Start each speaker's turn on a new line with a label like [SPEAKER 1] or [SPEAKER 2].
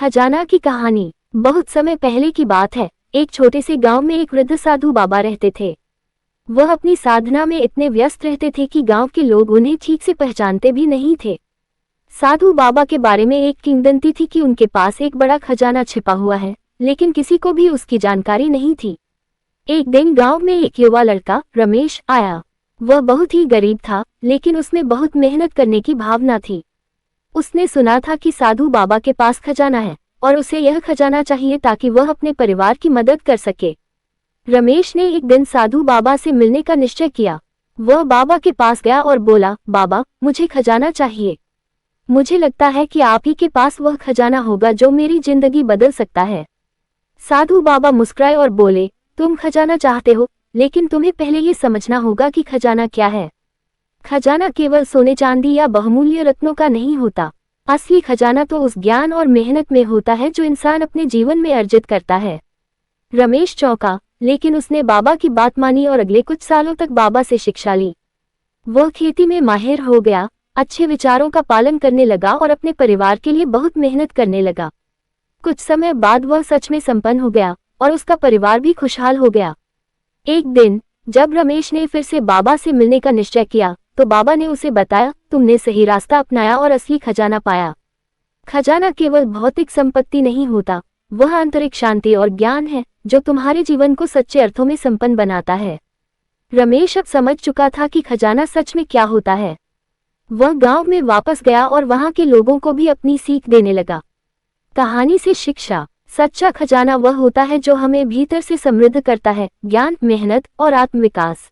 [SPEAKER 1] खजाना की कहानी। बहुत समय पहले की बात है। एक छोटे से गांव में एक वृद्ध साधु बाबा रहते थे। वह अपनी साधना में इतने व्यस्त रहते थे कि गांव के लोग उन्हें ठीक से पहचानते भी नहीं थे। साधु बाबा के बारे में एक किंवदंती थी कि उनके पास एक बड़ा खजाना छिपा हुआ है, लेकिन किसी को भी उसकी जानकारी नहीं थी। एक दिन गांव में एक युवा लड़का रमेश आया। वह बहुत ही गरीब था, लेकिन उसमें बहुत मेहनत करने की भावना थी। उसने सुना था कि साधु बाबा के पास खजाना है और उसे यह खजाना चाहिए ताकि वह अपने परिवार की मदद कर सके। रमेश ने एक दिन साधु बाबा से मिलने का निश्चय किया। वह बाबा के पास गया और बोला, बाबा, मुझे खजाना चाहिए। मुझे लगता है कि आप ही के पास वह खजाना होगा जो मेरी जिंदगी बदल सकता है। साधु बाबा मुस्कुराए और बोले, तुम खजाना चाहते हो, लेकिन तुम्हें पहले ये समझना होगा कि खजाना क्या है। खजाना केवल सोने चांदी या बहुमूल्य रत्नों का नहीं होता। असली खजाना तो उस ज्ञान और मेहनत में होता है जो इंसान अपने जीवन में अर्जित करता है। रमेश चौंका, लेकिन उसने बाबा की बात मानी और अगले कुछ सालों तक बाबा से शिक्षा ली। वह खेती में माहिर हो गया, अच्छे विचारों का पालन करने लगा और अपने परिवार के लिए बहुत मेहनत करने लगा। कुछ समय बाद वह सच में संपन्न हो गया और उसका परिवार भी खुशहाल हो गया। एक दिन जब रमेश ने फिर से बाबा से मिलने का निश्चय किया, तो बाबा ने उसे बताया, तुमने सही रास्ता अपनाया और असली खजाना पाया। खजाना केवल भौतिक संपत्ति नहीं होता, वह आंतरिक शांति और ज्ञान है जो तुम्हारे जीवन को सच्चे अर्थों में संपन्न बनाता है। रमेश अब समझ चुका था कि खजाना सच में क्या होता है। वह गांव में वापस गया और वहां के लोगों को भी अपनी सीख देने लगा। कहानी से शिक्षा। सच्चा खजाना वह होता है जो हमें भीतर से समृद्ध करता है, ज्ञान, मेहनत और आत्मविकास।